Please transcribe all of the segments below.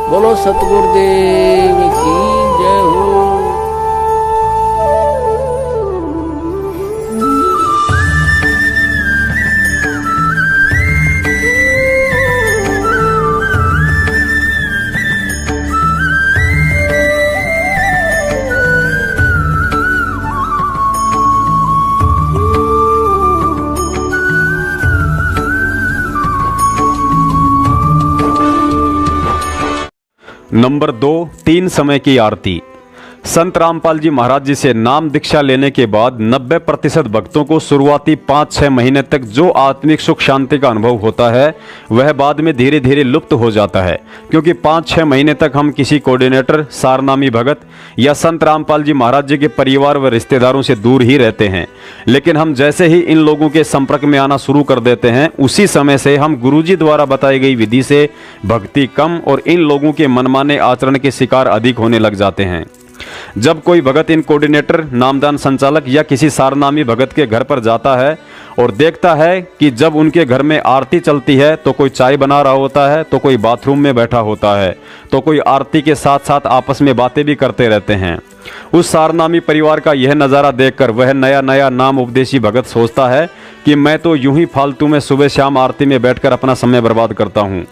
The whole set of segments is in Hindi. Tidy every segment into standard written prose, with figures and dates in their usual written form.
बोलो सतगुरुदेव की जय हो। नंबर 2, 3 समय की आरती। संत रामपाल जी महाराज जी से नाम दीक्षा लेने के बाद 90% भक्तों को शुरुआती 5-6 महीने तक जो आत्मिक सुख शांति का अनुभव होता है वह बाद में धीरे धीरे लुप्त हो जाता है, क्योंकि 5-6 महीने तक हम किसी कोऑर्डिनेटर, सारनामी भगत या संत रामपाल जी महाराज जी के परिवार व रिश्तेदारों से दूर ही रहते हैं। लेकिन हम जैसे ही इन लोगों के संपर्क में आना शुरू कर देते हैं, उसी समय से हम गुरुजी द्वारा बताई गई विधि से भक्ति कम और इन लोगों के मनमाने आचरण के शिकार अधिक होने लग जाते हैं। जब कोई भगत इन कोऑर्डिनेटर, नामदान संचालक या किसी सारनामी भगत के घर पर जाता है और देखता है कि जब उनके घर में आरती चलती है तो कोई चाय बना रहा होता है, तो कोई बाथरूम में बैठा होता है, तो कोई आरती के साथ साथ आपस में बातें भी करते रहते हैं, उस सारनामी परिवार का यह नज़ारा देखकर वह नया नया नाम उपदेशी भगत सोचता है कि मैं तो यूं ही फालतू में सुबह शाम आरती में बैठकर अपना समय बर्बाद करता हूं।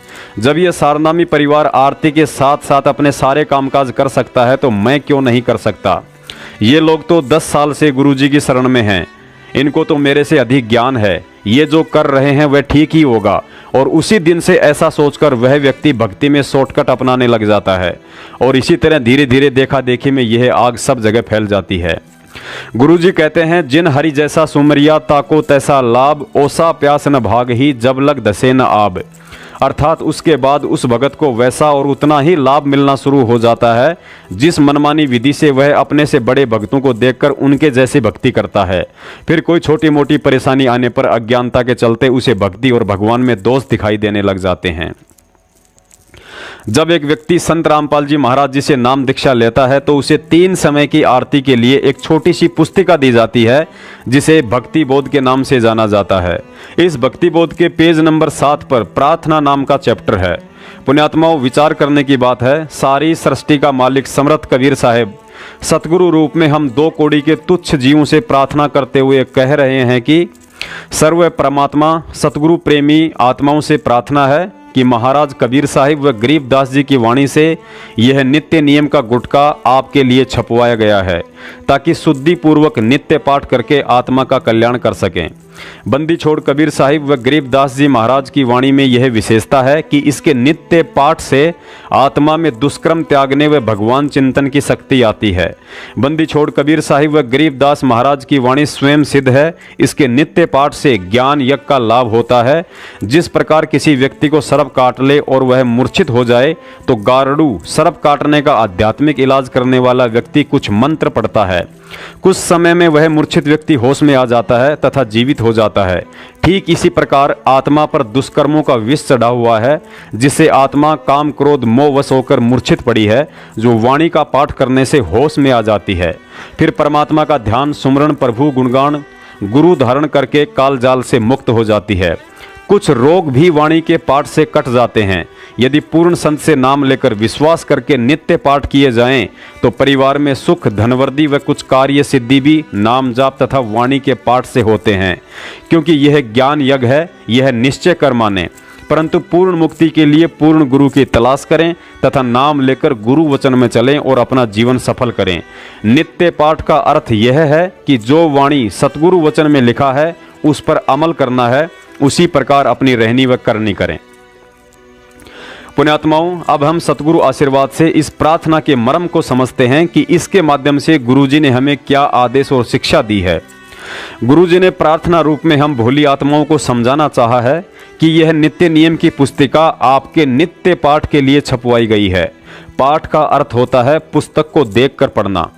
जब यह सारनामी परिवार आरती के साथ साथ अपने सारे कामकाज कर सकता है तो मैं क्यों नहीं कर सकता। ये लोग तो 10 साल से गुरुजी की शरण में हैं, इनको तो मेरे से अधिक ज्ञान है, ये जो कर रहे हैं वह ठीक ही होगा। और उसी दिन से ऐसा सोचकर वह व्यक्ति भक्ति में शॉर्टकट अपनाने लग जाता है और इसी तरह धीरे धीरे देखा देखी में यह आग सब जगह फैल जाती है। गुरुजी कहते हैं, जिन हरि जैसा सुमरिया ताको तैसा लाभ, ओसा प्यास न भाग ही जब लग दसे न आब। अर्थात उसके बाद उस भगत को वैसा और उतना ही लाभ मिलना शुरू हो जाता है जिस मनमानी विधि से वह अपने से बड़े भक्तों को देखकर उनके जैसी भक्ति करता है। फिर कोई छोटी मोटी परेशानी आने पर अज्ञानता के चलते उसे भक्ति और भगवान में दोष दिखाई देने लग जाते हैं। जब एक व्यक्ति संत रामपाल जी महाराज जी से नाम दीक्षा लेता है तो उसे 3 समय की आरती के लिए एक छोटी सी पुस्तिका दी जाती है जिसे भक्ति बोध के नाम से जाना जाता है। इस भक्ति बोध के पेज नंबर 7 पर प्रार्थना नाम का चैप्टर है। पुण्यात्माओं, विचार करने की बात है, सारी सृष्टि का मालिक समर्थ कबीर साहब सतगुरु रूप में हम 2 कौड़ी के तुच्छ जीवों से प्रार्थना करते हुए कह रहे हैं कि सर्व परमात्मा सतगुरु प्रेमी आत्माओं से प्रार्थना है कि महाराज कबीर साहिब व गरीबदास जी की वाणी से यह नित्य नियम का गुटका आपके लिए छपवाया गया है ताकि शुद्धि पूर्वक नित्य पाठ करके आत्मा का कल्याण कर सकें। बंदी छोड़ कबीर साहिब व गरीबदास जी महाराज की वाणी में यह विशेषता है कि इसके नित्य पाठ से आत्मा में दुष्कर्म त्यागने व भगवान चिंतन की शक्ति आती है। बंदी छोड़ कबीर साहिब व गरीबदास महाराज की वाणी स्वयं सिद्ध है। इसके नित्य पाठ से ज्ञान यज्ञ का लाभ होता है। जिस प्रकार किसी व्यक्ति को सर्प काट ले और वह मूर्छित हो जाए तो गारड़ू सर्प काटने का आध्यात्मिक इलाज करने वाला व्यक्ति कुछ मंत्र पढ़ता है, कुछ समय में वह मूर्छित व्यक्ति होश में आ जाता है तथा जीवित हो जाता है। ठीक इसी प्रकार आत्मा पर दुष्कर्मों का विष चढ़ा हुआ है जिससे आत्मा काम क्रोध मोह वश होकर मूर्छित पड़ी है, जो वाणी का पाठ करने से होश में आ जाती है। फिर परमात्मा का ध्यान, सुमरण, प्रभु गुणगान, गुरु धारण करके काल जाल से मुक्त हो जाती है। कुछ रोग भी वाणी के पाठ से कट जाते हैं। यदि पूर्ण संत से नाम लेकर विश्वास करके नित्य पाठ किए जाएं तो परिवार में सुख, धनवृद्धि व कुछ कार्य सिद्धि भी नाम जाप तथा वाणी के पाठ से होते हैं। क्योंकि यह ज्ञान यज्ञ है, यह निश्चय कर माने। परंतु पूर्ण मुक्ति के लिए पूर्ण गुरु की तलाश करें तथा नाम लेकर गुरु वचन में चलें और अपना जीवन सफल करें। नित्य पाठ का अर्थ यह है कि जो वाणी सतगुरु वचन में लिखा है उस पर अमल करना है, उसी प्रकार अपनी रहनी व करनी करें। पुण्यात्माओं, अब हम सतगुरु आशीर्वाद से इस प्रार्थना के मर्म को समझते हैं कि इसके माध्यम से गुरुजी ने हमें क्या आदेश और शिक्षा दी है। गुरुजी ने प्रार्थना रूप में हम भोली आत्माओं को समझाना चाहा है कि यह नित्य नियम की पुस्तिका आपके नित्य पाठ के लिए छपवाई गई है। पाठ का अर्थ होता है पुस्तक को देखकर पढ़ना।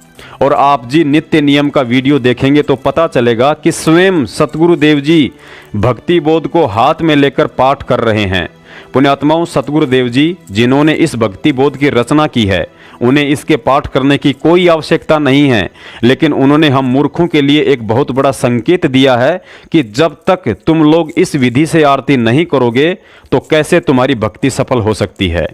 और आप जी नित्य नियम का वीडियो देखेंगे तो पता चलेगा कि स्वयं सतगुरु देव जी भक्ति बोध को हाथ में लेकर पाठ कर रहे हैं। पुण्यात्माओं, सतगुरु देव जी जिन्होंने इस भक्ति बोध की रचना की है उन्हें इसके पाठ करने की कोई आवश्यकता नहीं है, लेकिन उन्होंने हम मूर्खों के लिए एक बहुत बड़ा संकेत दिया है कि जब तक तुम लोग इस विधि से आरती नहीं करोगे तो कैसे तुम्हारी भक्ति सफल हो सकती है।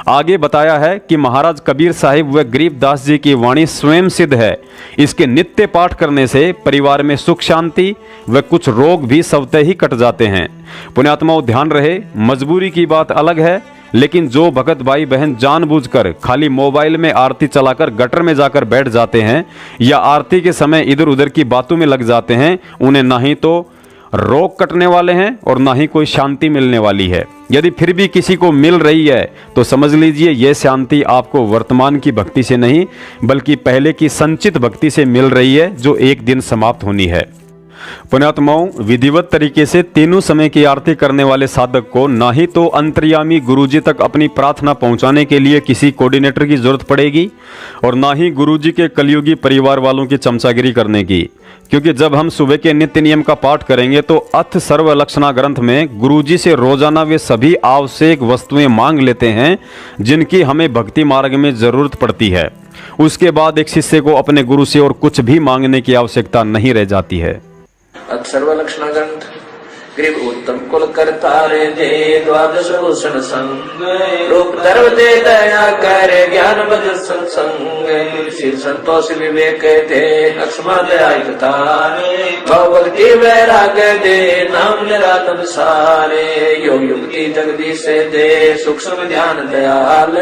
आगे बताया है कि महाराज कबीर साहिब व गरीबदास जी की वाणी स्वयं सिद्ध है। इसके नित्य पाठ करने से परिवार में सुख शांति व कुछ रोग भी स्वतः ही कट जाते हैं। पुण्यात्माओं, ध्यान रहे, मजबूरी की बात अलग है, लेकिन जो भगत भाई बहन जानबूझकर खाली मोबाइल में आरती चलाकर गटर में जाकर बैठ जाते हैं या आरती के समय इधर उधर की बातों में लग जाते हैं, उन्हें ना ही तो रोग कटने वाले हैं और ना ही कोई शांति मिलने वाली है। यदि फिर भी किसी को मिल रही है तो समझ लीजिए यह शांति आपको वर्तमान की भक्ति से नहीं बल्कि पहले की संचित भक्ति से मिल रही है, जो एक दिन समाप्त होनी है। पुण्यात्माओं, विधिवत तरीके से तीनों समय की आरती करने वाले साधक को ना ही तो अंतर्यामी गुरुजी तक अपनी प्रार्थना पहुंचाने के लिए किसी कोऑर्डिनेटर की जरूरत पड़ेगी और ना ही गुरुजी के कलयुगी परिवार वालों की चमचागिरी करने की, क्योंकि जब हम सुबह के नित्य नियम का पाठ करेंगे तो अथ सर्व लक्षणा ग्रंथ में गुरुजी से रोजाना वे सभी आवश्यक वस्तुएं मांग लेते हैं जिनकी हमें भक्ति मार्ग में जरूरत पड़ती है। उसके बाद एक शिष्य को अपने गुरु से और कुछ भी मांगने की आवश्यकता नहीं रह जाती है। सर्वलक्षण ग्रंथ ग्रीव उत्तम कुल करता रे दे द्वादश भूषण संग रूप धर्म दे दया कर ज्ञान बज सत्संग श्री संतोष विवेक दे लक्ष्मण दया भगवती वैराग दे नाम निरातन सारे योग युक्ति जगदीश दे सूक्ष्म ध्यान दयाल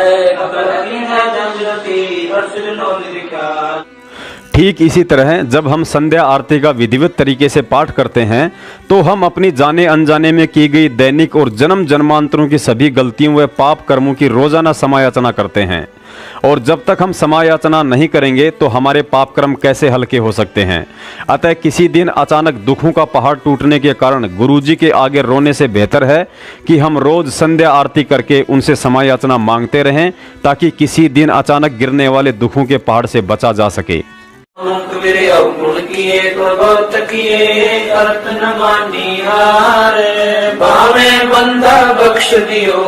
ठीक इसी तरह जब हम संध्या आरती का विधिवत तरीके से पाठ करते हैं तो हम अपनी जाने अनजाने में की गई दैनिक और जन्म जन्मांतरों की सभी गलतियों व पाप कर्मों की रोजाना समायाचना करते हैं। और जब तक हम समायाचना नहीं करेंगे तो हमारे पाप कर्म कैसे हल्के हो सकते हैं। अतः किसी दिन अचानक दुखों का पहाड़ टूटने के कारण गुरुजी के आगे रोने से बेहतर है कि हम रोज संध्या आरती करके उनसे समायाचना मांगते रहें, ताकि किसी दिन अचानक गिरने वाले दुखों के पहाड़ से बचा जा सके। मेरे अवगुण किए बहुत किए अर्थ न मानी हार भावे बंदा बख्श दियो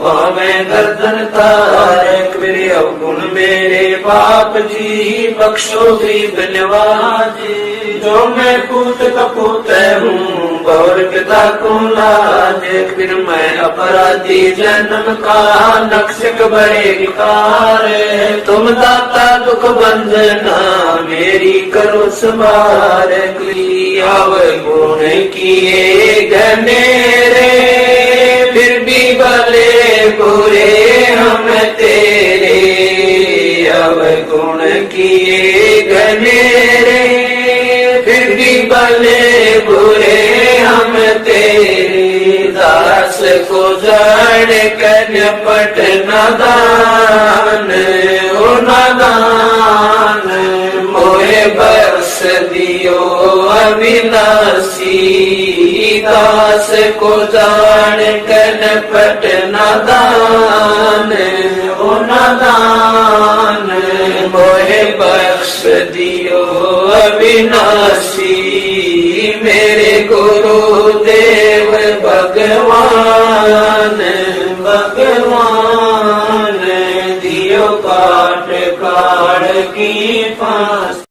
भावे गर्दन तार मेरे अवगुण मेरे बाप जी बख्शो गरीब नवाजी जो मैं पूत कपूत हूँ और पिता को लाज फिर मैं अपराधी जन्म का नक्शक बड़े विकार तुम दाता दुख बंधना मेरी करो संभार गुण किए घनेरे फिर भी भले बुरे हम तेरे गुण किए घनेरे फिर भी भले बुरे हम तेरे दास को जान कर पट नादान ओ नादान मोहे बरस दियो अविनाशी दास को जान कर पट नादान ओ नादान मोहे बरस दियो अविनाशी मेरे गुरु देव भगवान भगवान दियो काट काट की फांस।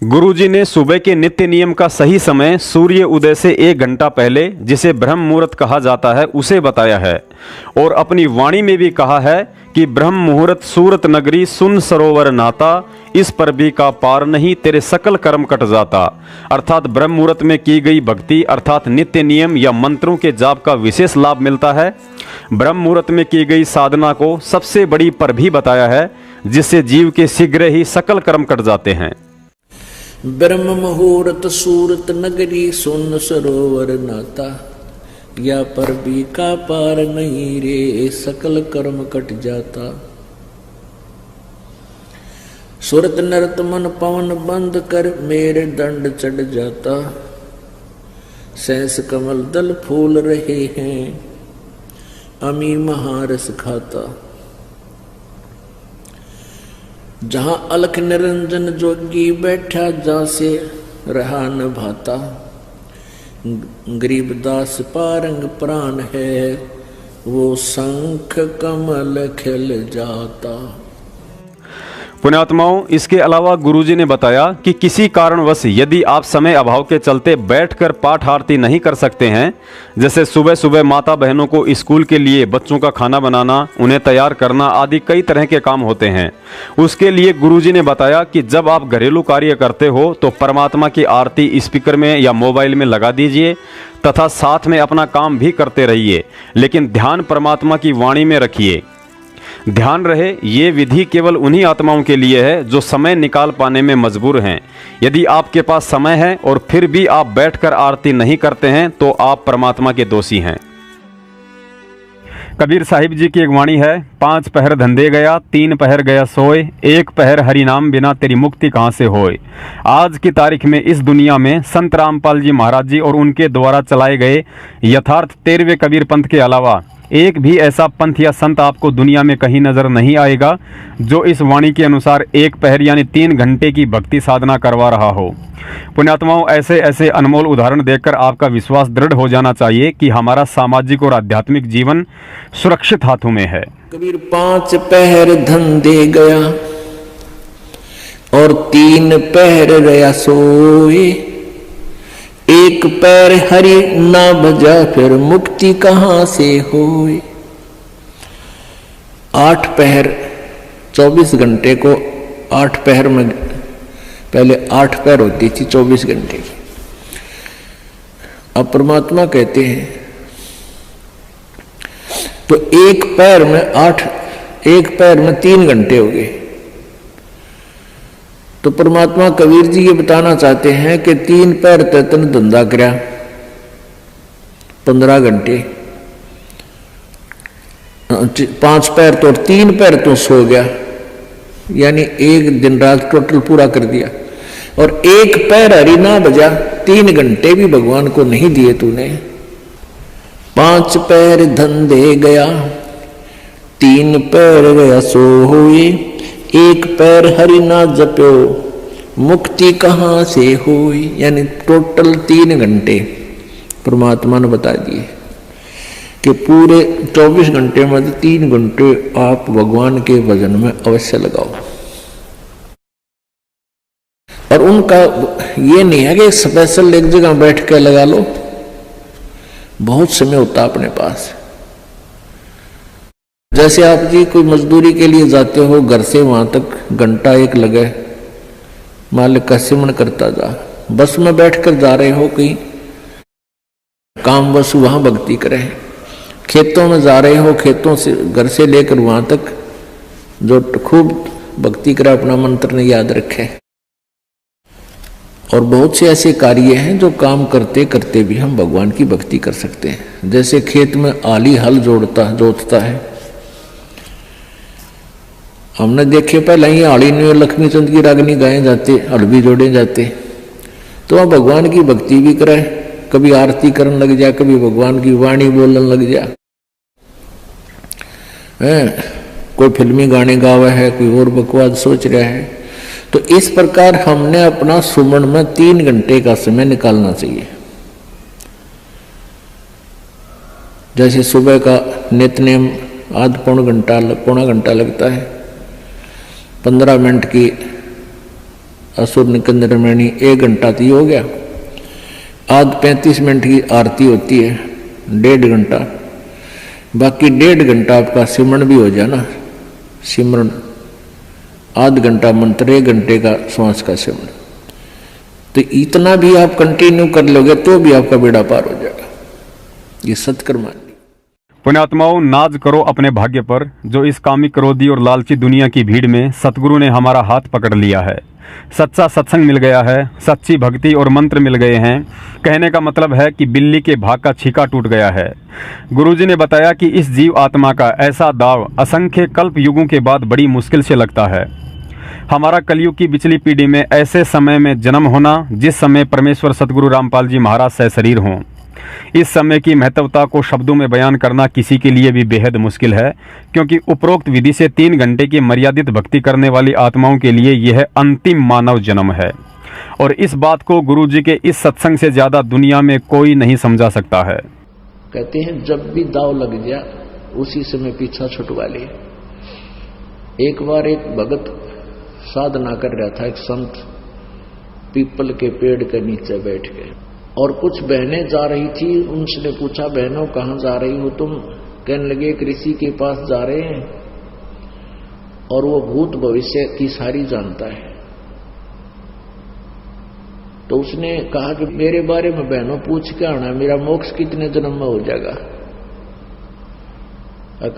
गुरुजी ने सुबह के नित्य नियम का सही समय सूर्य उदय से 1 घंटा पहले, जिसे ब्रह्म मुहूर्त कहा जाता है, उसे बताया है और अपनी वाणी में भी कहा है कि ब्रह्म मुहूर्त सूरत नगरी सुन सरोवर नाता इस पर भी का पार नहीं तेरे सकल कर्म कट जाता। अर्थात ब्रह्म मुहूर्त में की गई भक्ति अर्थात नित्य नियम या मंत्रों के जाप का विशेष लाभ मिलता है। ब्रह्म मुहूर्त में की गई साधना को सबसे बड़ी पर भी बताया है, जिससे जीव के शीघ्र ही सकल कर्म कट जाते हैं। ब्रह्म मुहूर्त सूरत नगरी सुन सरोवर नाता या पर भी का पार नहीं रे सकल कर्म कट जाता। सुरत नरत मन पवन बंद कर मेरे दंड चढ़ जाता। सहस कमल दल फूल रहे हैं अमी महारस खाता। जहां अलख निरंजन जोगी बैठा जा से रहा न भाता। गरीबदास पारंग प्राण है वो शंख कमल खिल जाता। पुण्यात्माओं, इसके अलावा गुरुजी ने बताया कि किसी कारणवश यदि आप समय अभाव के चलते बैठकर पाठ आरती नहीं कर सकते हैं, जैसे सुबह सुबह माता बहनों को स्कूल के लिए बच्चों का खाना बनाना, उन्हें तैयार करना आदि कई तरह के काम होते हैं, उसके लिए गुरुजी ने बताया कि जब आप घरेलू कार्य करते हो तो परमात्मा की आरती स्पीकर में या मोबाइल में लगा दीजिए तथा साथ में अपना काम भी करते रहिए, लेकिन ध्यान परमात्मा की वाणी में रखिए। ध्यान रहे, ये विधि केवल उन्हीं आत्माओं के लिए है जो समय निकाल पाने में मजबूर हैं। यदि आपके पास समय है और फिर भी आप बैठकर आरती नहीं करते हैं तो आप परमात्मा के दोषी हैं। कबीर साहिब जी की एक वाणी है, 5 पहर धंधे गया, 3 पहर गया सोए, 1 पहर हरि नाम बिना तेरी मुक्ति कहाँ से होए। आज की तारीख में इस दुनिया में संत रामपाल जी महाराज जी और उनके द्वारा चलाए गए यथार्थ 13वें कबीर पंथ के अलावा एक भी ऐसा पंथ या संत आपको दुनिया में कहीं नजर नहीं आएगा जो इस वाणी के अनुसार 1 पहर यानी 3 घंटे की भक्ति साधना करवा रहा हो। पुण्यात्माओं, ऐसे ऐसे अनमोल उदाहरण देखकर आपका विश्वास दृढ़ हो जाना चाहिए कि हमारा सामाजिक और आध्यात्मिक जीवन सुरक्षित हाथों में है। कबीर 5 पहर धंधे गया और 3 पहर गया सोए, 1 पैर हरि ना भजा फिर मुक्ति कहां से होए। 8 पहर 24 घंटे को 8 पहर में, पहले 8 पहर होती थी 24 घंटे की। अब परमात्मा कहते हैं तो 1 पैर में 8, 1 पैर में 3 घंटे हो गए। तो परमात्मा कबीर जी ये बताना चाहते हैं कि 3 पैर तन धंधा करया 15 घंटे, 5 पैर तो 3 पैर तो सो गया, यानी 1 दिन रात टोटल पूरा कर दिया। और 1 पैर हरि ना बजा, 3 घंटे भी भगवान को नहीं दिए तूने। 5 पैर धंधे गया, 3 पैर गया सो हुए, 1 पैर हरि ना जप्यो मुक्ति कहां से हुई। यानी टोटल 3 घंटे परमात्मा ने बता दिए कि पूरे 24 घंटे में 3 घंटे आप भगवान के भजन में अवश्य लगाओ। और उनका ये नहीं है कि स्पेशल एक जगह बैठ के लगा लो, बहुत समय होता अपने पास। जैसे आप जी कोई मजदूरी के लिए जाते हो, घर से वहां तक घंटा 1 लगे, मालिक का सिमरण करता जा। बस में बैठकर जा रहे हो कहीं काम, बस वहां भक्ति करें। खेतों में जा रहे हो, खेतों से घर से लेकर वहां तक जो खूब भक्ति करे, अपना मंत्र ने याद रखे। और बहुत से ऐसे कार्य हैं जो काम करते करते भी हम भगवान की भक्ति कर सकते हैं। जैसे खेत में आली हल जोतता है, हमने देखे पहले ही आली में लक्ष्मी चंद की रागनी गाए जाते, हल भी जोड़े जाते। तो वह भगवान की भक्ति भी करे, कभी आरती करने लग जाए, कभी भगवान की वाणी बोलने लग जाए। कोई फिल्मी गाने गावा है, कोई और बकवास सोच रहा है। तो इस प्रकार हमने अपना सुमन में 3 घंटे का समय निकालना चाहिए। जैसे सुबह का नित्यनेम आध पौना घंटा लगता है, 15 मिनट की असुर निकंदन मणि 1 घंटा तो हो गया। आध 35 मिनट की आरती होती है, 1.5 घंटा। बाकी 1.5 घंटा आपका सिमरन भी हो जाए ना, सिमरन आध घंटा मंत्र, 1 घंटे का श्वास का सिमरन। तो इतना भी आप कंटिन्यू कर लोगे तो भी आपका बेड़ा पार हो जाएगा। ये सत्कर्म। पुण्यात्माओं, नाज करो अपने भाग्य पर, जो इस कामिक, क्रोधी और लालची दुनिया की भीड़ में सतगुरु ने हमारा हाथ पकड़ लिया है। सच्चा सत्संग मिल गया है, सच्ची भक्ति और मंत्र मिल गए हैं। कहने का मतलब है कि बिल्ली के भाग का छीका टूट गया है। गुरुजी ने बताया कि इस जीव आत्मा का ऐसा दाव असंख्य कल्प युगों के बाद बड़ी मुश्किल से लगता है। हमारा कलयुग की पिछली पीढ़ी में ऐसे समय में जन्म होना जिस समय परमेश्वर सतगुरु रामपाल जी महाराज सशरीर हों। इस समय की महत्वता को शब्दों में बयान करना किसी के लिए भी बेहद मुश्किल है, क्योंकि उपरोक्त विधि से 3 घंटे की मर्यादित भक्ति करने वाली आत्माओं के लिए यह अंतिम मानव जन्म है। और इस बात को गुरुजी के इस सत्संग से ज्यादा दुनिया में कोई नहीं समझा सकता है। कहते हैं जब भी दाव लग गया उसी समय पीछा छुटवा ले। एक बार एक भगत साधना कर रहा था एक संत पीपल के पेड़ के नीचे बैठ के, और कुछ बहनें जा रही थी। उनसे पूछा, बहनों कहाँ जा रही हो तुम? कहने लगे एक ऋषि के पास जा रहे हैं और वो भूत भविष्य की सारी जानता है। तो उसने कहा कि मेरे बारे में बहनों पूछ के आना, मेरा मोक्ष कितने जन्म में हो जाएगा?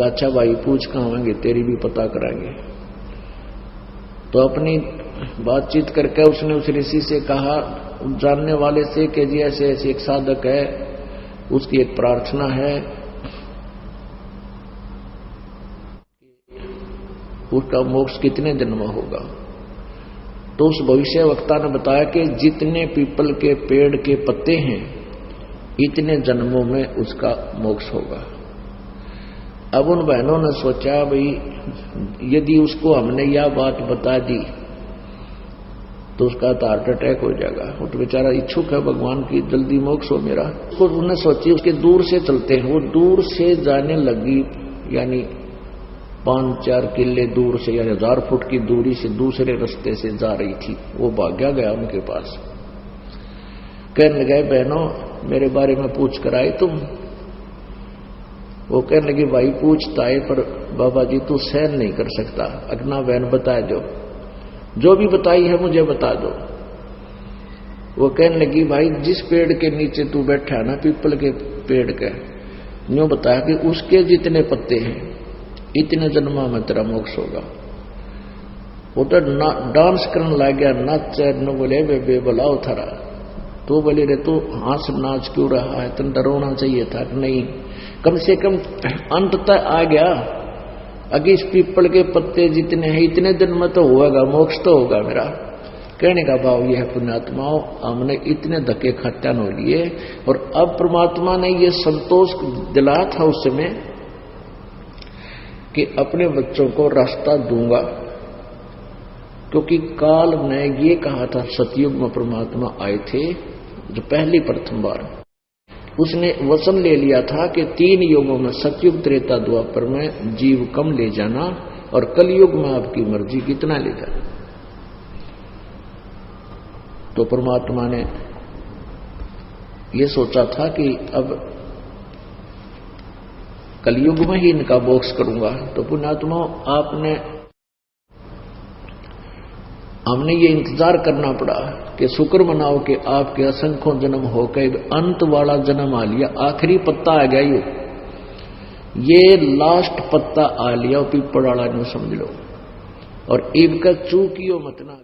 अच्छा भाई पूछ के आवेंगे, तेरी भी पता कराएंगे। तो अपनी बातचीत करके उसने उस ऋषि से कहा, जानने वाले से कि जी ऐसे ऐसे एक साधक है, उसकी एक प्रार्थना है, उसका मोक्ष कितने जन्म होगा? तो उस भविष्य वक्ता ने बताया कि जितने पीपल के पेड़ के पत्ते हैं इतने जन्मों में उसका मोक्ष होगा। अब उन बहनों ने सोचा, भाई यदि उसको हमने यह बात बता दी तो उसका तो हार्ट अटैक हो जाएगा, वो तो बेचारा इच्छुक है भगवान की जल्दी मोक्ष हो मेरा। तो उन्होंने सोची उसके दूर से चलते हैं। वो दूर से जाने लगी, यानी 5-4 किले दूर से, यानी 1000 फुट की दूरी से दूसरे रास्ते से जा रही थी। वो भाग्या गया उनके पास, कहने लगे, बहनों मेरे बारे में पूछ कर आए तुम? वो कहने लगी, भाई पूछता है पर बाबा जी तू सहन नहीं कर सकता। अगना बहन बता दो, जो भी बताई है मुझे बता दो। वो कहने लगी, भाई जिस पेड़ के नीचे तू बैठा है ना, पीपल के पेड़ के, यूं बताया कि उसके जितने पत्ते हैं इतने जन्मा में तेरा मोक्ष होगा। वो तो डांस करने लग गया, नाच न बोले बे बुलाओ थारा। तो बोले रे तू हंस नाच क्यों रहा है, तुम डरोना चाहिए था कि नहीं? कम से कम अंत तक आ गया। अगर इस पीपल के पत्ते जितने हैं इतने दिन में तो होगा, मोक्ष तो होगा मेरा। कहने का भाव यह है, पुण्यात्माओं हमने इतने धक्के खट्टन हो लिए और अब परमात्मा ने यह संतोष दिलाया था उस समय कि अपने बच्चों को रास्ता दूंगा, क्योंकि काल ने ये कहा था, सतयुग में परमात्मा आए थे जो पहली प्रथम बार, उसने वचन ले लिया था कि 3 युगों में सतयुग त्रेता द्वापर में जीव कम ले जाना और कलयुग में आपकी मर्जी कितना ले जाना। तो परमात्मा ने यह सोचा था कि अब कलयुग में ही इनका मोक्ष करूंगा। तो पुण्यात्मा हमने ये इंतजार करना पड़ा कि शुक्र मनाओ कि आपके असंख्यों जन्म होकर अंत वाला जन्म आ लिया, आखिरी पत्ता आ गया, ये लास्ट पत्ता आ लिया पीपल वाला, समझ लो। और इनका चूकियो मत ना।